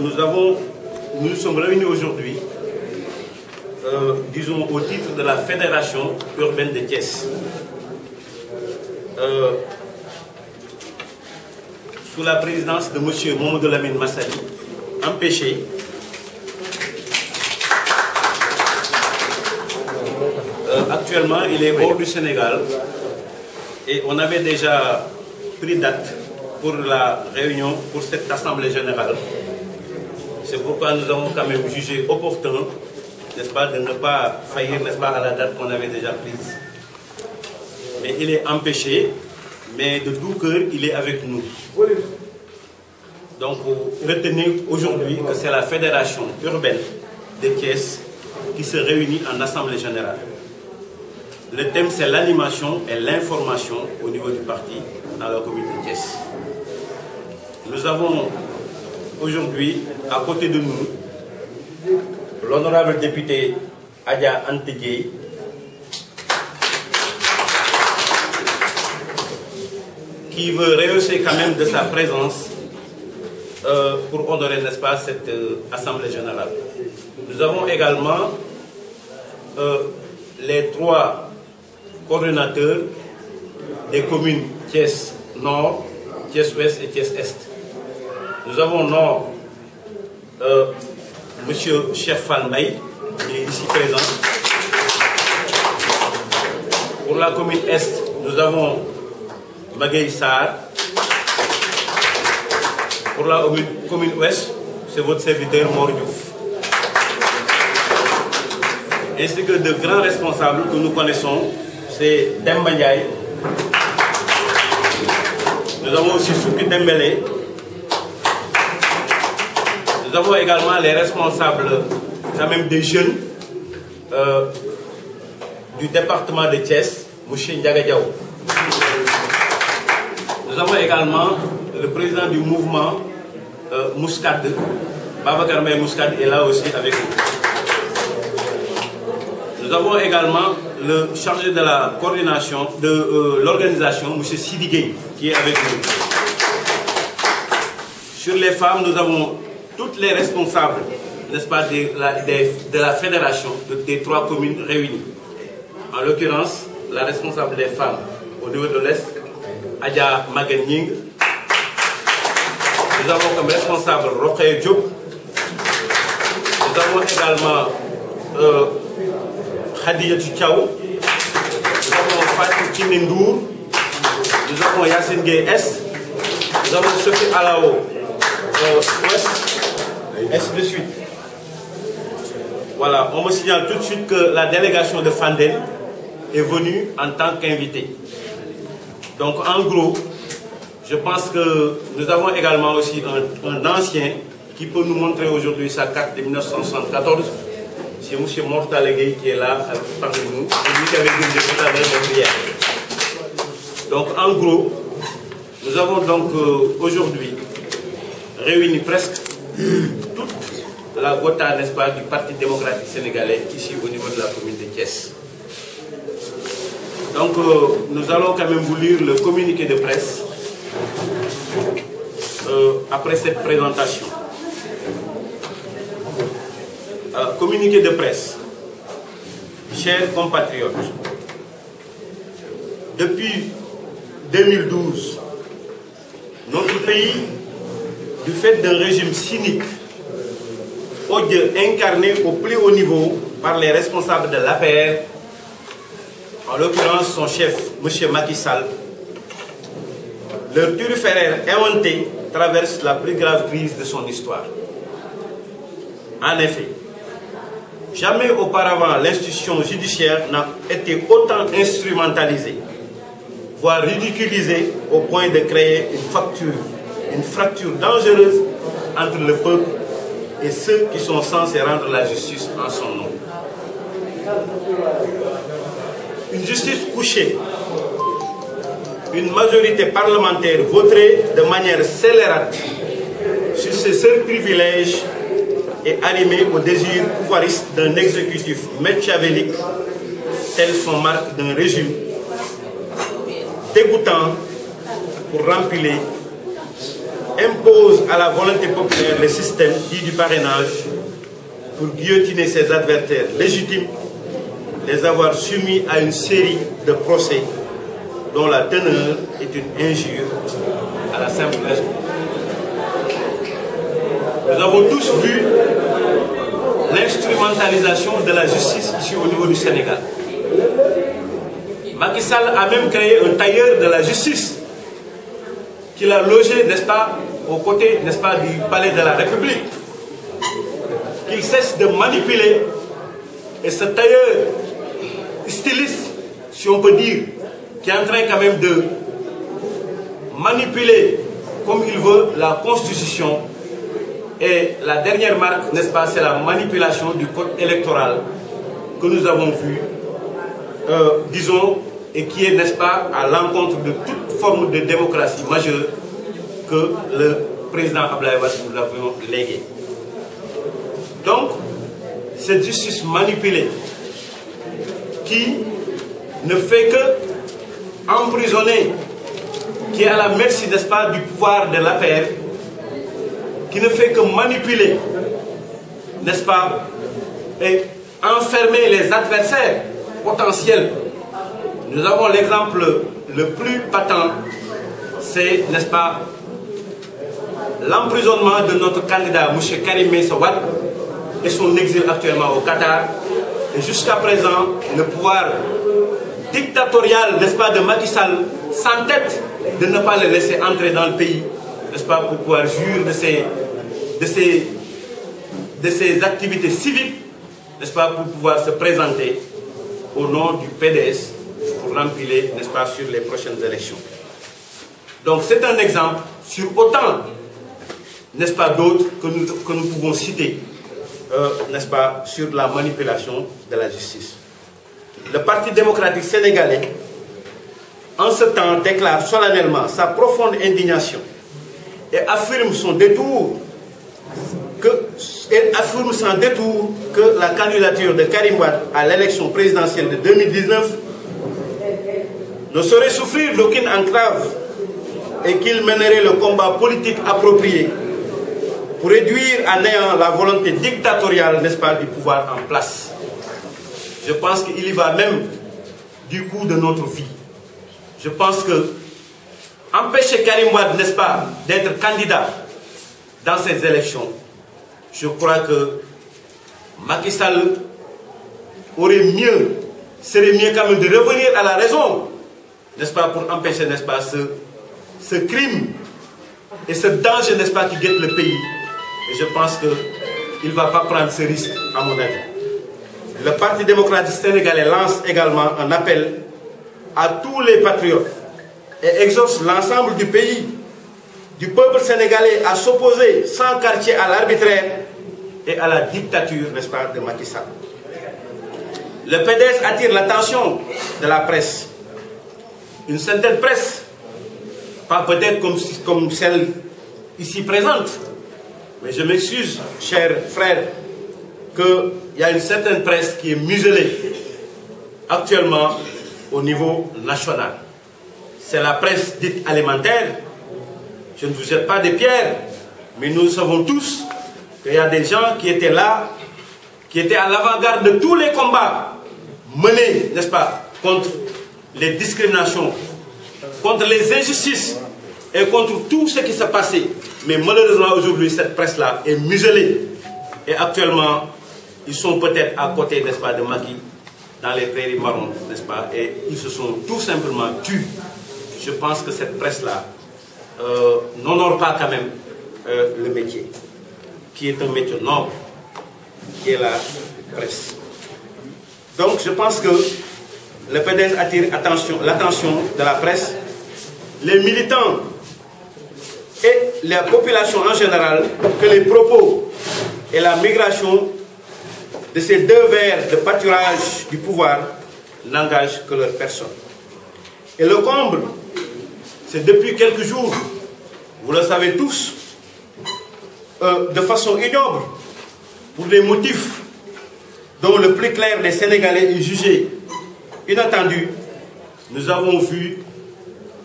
nous sommes réunis aujourd'hui, disons au titre de la Fédération urbaine de Thiès. Sous la présidence de M. Mamadou Lamine Massali, empêché actuellement, il est hors du Sénégal et on avait déjà pris date pour la réunion, pour cette assemblée générale. C'est pourquoi nous avons quand même jugé opportun, n'est-ce pas, de ne pas faillir, n'est-ce pas, à la date qu'on avait déjà prise. Mais il est empêché, mais de tout cœur, il est avec nous. Donc, retenez aujourd'hui que c'est la Fédération urbaine de Thiès qui se réunit en assemblée générale. Le thème, c'est l'animation et l'information au niveau du parti dans la commune de Thiès. Nous avons aujourd'hui, à côté de nous, l'honorable député Adja Antegui, qui veut rehausser quand même de sa présence pour honorer, n'est-ce pas, cette assemblée générale. Nous avons également les trois coordonnateurs des communes Thiès Nord, Thiès Ouest et Thiès Est. Nous avons Nord M. Cheikh Fall Mbaye, qui est ici présent. Pour la commune Est, nous avons Maguey Sarr. Pour la commune Ouest, c'est votre serviteur Mor Diouf. Ainsi que de grands responsables que nous connaissons, c'est Demba Ndiaye. Nous avons aussi Souki Dembélé. Nous avons également les responsables, quand même des jeunes du département de Thiès, M. Ndiaga Diaw. Nous avons également le président du mouvement Mouskade, Babacar Mbaye Mouskade est là aussi avec nous. Nous avons également le chargé de la coordination de l'organisation, M. Sidi Gueye, qui est avec nous. Sur les femmes, nous avons toutes les responsables, n'est-ce pas, de la fédération des trois communes réunies. En l'occurrence, la responsable des femmes au niveau de l'Est, Adja Maguette Ning. Nous avons comme responsable Rokhaya Diop. Nous avons également Khadija Tchao. Nous avons Fatou Kinindour. Nous avons Yassine Gueye Est. Nous avons Sophie Alao Ouest. Ainsi de suite. Voilà, on me signale tout de suite que la délégation de Fandel est venue en tant qu'invitée. Donc en gros, je pense que nous avons également aussi un ancien qui peut nous montrer aujourd'hui sa carte de 1974. C'est M. Mortal Gueye qui est là parmi nous. C'est lui qui avait dit tout à l'heure hier. Donc en gros, nous avons donc aujourd'hui réuni presque toute la gotha, n'est-ce pas, du Parti démocratique sénégalais ici au niveau de la commune de Thiès. Donc nous allons quand même vous lire le communiqué de presse après cette présentation. Communiqué de presse. Chers compatriotes, depuis 2012, notre pays, du fait d'un régime cynique, odieux, incarné au plus haut niveau par les responsables de l'APR, en l'occurrence son chef, M. Macky Sall, leur turiféraire inventé traverse la plus grave crise de son histoire. En effet, jamais auparavant l'institution judiciaire n'a été autant instrumentalisée, voire ridiculisée au point de créer une fracture dangereuse entre le peuple et ceux qui sont censés rendre la justice en son nom. Une justice couchée, une majorité parlementaire vautrée de manière scélérate sur ses seuls privilèges et animée au désir pouvoiriste d'un exécutif machiavélique, telle son marque d'un régime dégoûtant pour remplir impose à la volonté populaire le système dit du parrainage pour guillotiner ses adversaires légitimes, les avoir soumis à une série de procès dont la teneur est une injure à la simple raison. Nous avons tous vu l'instrumentalisation de la justice ici au niveau du Sénégal. Macky Sall a même créé un tailleur de la justice qu'il a logé, n'est-ce pas, aux côtés, n'est-ce pas, du palais de la République. Qu'il cesse de manipuler, et ce tailleur styliste, si on peut dire, qui est en train quand même de manipuler comme il veut la Constitution. Et la dernière marque, n'est-ce pas, c'est la manipulation du code électoral que nous avons vu, disons, et qui est, n'est-ce pas, à l'encontre de toute forme de démocratie majeure que le président Abdoulaye Wade nous avions légué. Donc, cette justice manipulée qui ne fait que emprisonner, qui est à la merci, n'est-ce pas, du pouvoir de l'APR, qui ne fait que manipuler, n'est-ce pas, et enfermer les adversaires potentiels. Nous avons l'exemple le plus patent, c'est, n'est-ce pas, l'emprisonnement de notre candidat, M. Karim Meïssa Wade, et son exil actuellement au Qatar. Et jusqu'à présent, le pouvoir dictatorial, n'est-ce pas, de Macky Sall s'entête de ne pas le laisser entrer dans le pays, n'est-ce pas, pour pouvoir jouir de ses activités civiques, n'est-ce pas, pour pouvoir se présenter au nom du PDS pour rempiler, n'est-ce pas, sur les prochaines élections. Donc c'est un exemple sur autant, n'est-ce pas, d'autres que nous pouvons citer, n'est-ce pas, sur la manipulation de la justice. Le Parti démocratique sénégalais, en ce temps, déclare solennellement sa profonde indignation et affirme sans détour que la candidature de Karim Wade à l'élection présidentielle de 2019 ne saurait souffrir d'aucune entrave et qu'il mènerait le combat politique approprié pour réduire à néant la volonté dictatoriale, n'est-ce pas, du pouvoir en place. Je pense qu'il y va même du coup de notre vie. Je pense que empêcher Karim Wade, n'est-ce pas, d'être candidat dans ces élections, je crois que Macky Sall serait mieux quand même de revenir à la raison, n'est-ce pas, pour empêcher, n'est-ce pas, ce crime et ce danger, n'est-ce pas, qui guette le pays. Et je pense qu'il ne va pas prendre ce risque, à mon avis. Le Parti démocratique sénégalais lance également un appel à tous les patriotes et exhorte l'ensemble du pays, du peuple sénégalais, à s'opposer sans quartier à l'arbitraire et à la dictature, n'est-ce pas, de Macky Sall. Le PDS attire l'attention de la presse. Une certaine presse, pas peut-être comme celle ici présente, mais je m'excuse, chers frères, qu'il y a une certaine presse qui est muselée actuellement au niveau national. C'est la presse dite alimentaire. Je ne vous jette pas des pierres, mais nous savons tous qu'il y a des gens qui étaient là, qui étaient à l'avant-garde de tous les combats menés, n'est-ce pas, contre les discriminations, contre les injustices et contre tout ce qui s'est passé. Mais malheureusement aujourd'hui, cette presse-là est muselée. Et actuellement, ils sont peut-être à côté, n'est-ce pas, de Macky, dans les prairies marrons, n'est-ce pas, et ils se sont tout simplement tus. Je pense que cette presse-là n'honore pas quand même le métier, qui est un métier noble, qui est la presse. Donc je pense que le PDS attire l'attention de la presse, les militants et la population en général, que les propos et la migration de ces deux vers de pâturage du pouvoir n'engagent que leur personne. Et le comble, c'est depuis quelques jours, vous le savez tous, de façon ignoble, pour des motifs dont le plus clair des Sénégalais est jugé inattendu, nous avons vu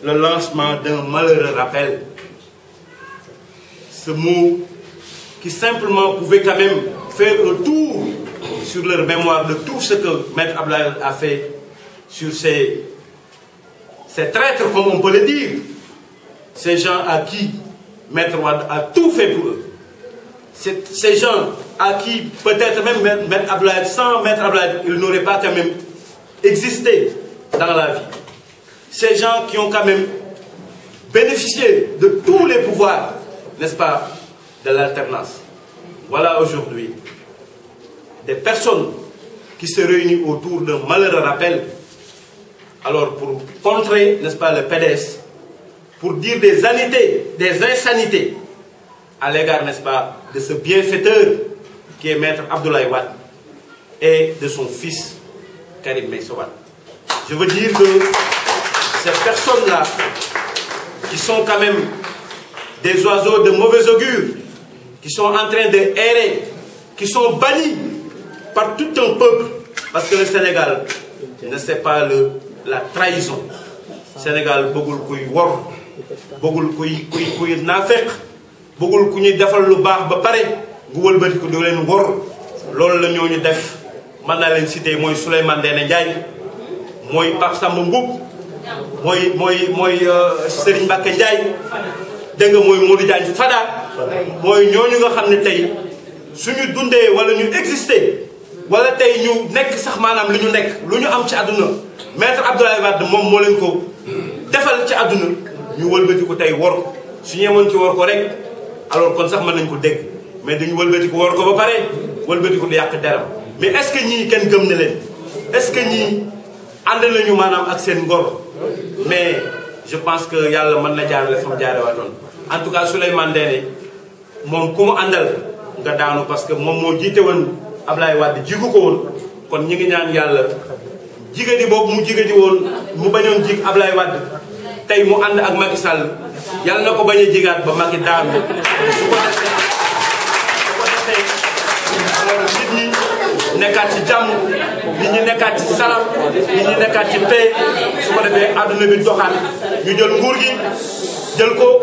le lancement d'un malheureux rappel ce mot qui simplement pouvait quand même faire un tour sur leur mémoire de tout ce que Maître Abdoulaye a fait sur ces traîtres, comme on peut le dire, ces gens à qui Maître Wade a tout fait pour eux. Ces gens à qui peut-être même Maître Abdoulaye, sans Maître Abdoulaye, il n'aurait pas quand même existé dans la vie. Ces gens qui ont quand même bénéficié de tous les pouvoirs, n'est-ce pas, de l'alternance. Voilà aujourd'hui des personnes qui se réunissent autour d'un malheureux rappel, alors pour contrer, n'est-ce pas, le PDS, pour dire des insanités à l'égard, n'est-ce pas, de ce bienfaiteur qui est Maître Abdoulaye Wade et de son fils Karim Meïssa Wade. Je veux dire que ces personnes-là, qui sont quand même des oiseaux de mauvais augure, qui sont en train de errer, qui sont bannis par tout un peuple, parce que le Sénégal ne sait pas la trahison. Le Sénégal bëggul kuy wor, bëggul kuy naafeq, bëggul ku ñuy defal lu baax ba pare gu wëlbati ko du leen wor. Loolu la ñooñu def. Mën naa leen citer mooy Souleymane Ndéné Ndiaye, mooy Pape Samba Mboup, mooy Serigne Mbacké Ndiaye, dégg nga mooy Modou Diagne Fada, mooy ñooñu nga xam ne tey suñu dundee wala ñu exister wala tey ñu nekk sax maanaam lu ñu nekk lu ñu am ci àdduna Maître Abdoulaye Wade moom moo leen ko defal ci àdduna ñu wëlbati ko tey wor su ñu yemoon ci wor ko rek alors kon sax mën nañ ko dégg mais dañu wëlbati ko wor ko ba pare wëlbati ko du yàq deram. Mais est-ce que ñii kenn gëm na leen est-ce que ñii ànd nañu maanaam ak seen ngor? Mais je pense que yàlla mën na jaarale fa mu jaare waatoon. En tout cas Souleymane Ndéné moom ku mu àndal nga daanu parce que moom moo jiite woon Abdoulaye Wade jigu ko woon. Kon ñi ngi ñaan yàlla jigadi boobu mu jigadi woon mu bañoon jig Abdoulaye Wade tey mu ànd ak Macky Sall yàlla na ko bañ a jigaat ba Macky daanu. su ko defee alors nit ñi nekkaat ci jàmm, nit ñi nekkaat ci salam, nit ñi nekkaat ci paix. Su ko defee àdduna bi doxaat ñu jël nguur gi jël ko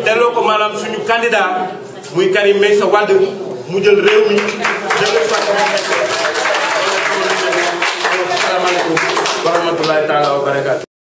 delloo ko maanaam suñu candidat muy Karim Meïssa Wade mu jël réew mi jël fa. Asalaamaaleykum wa rahmatullahi taala wa barakaatu.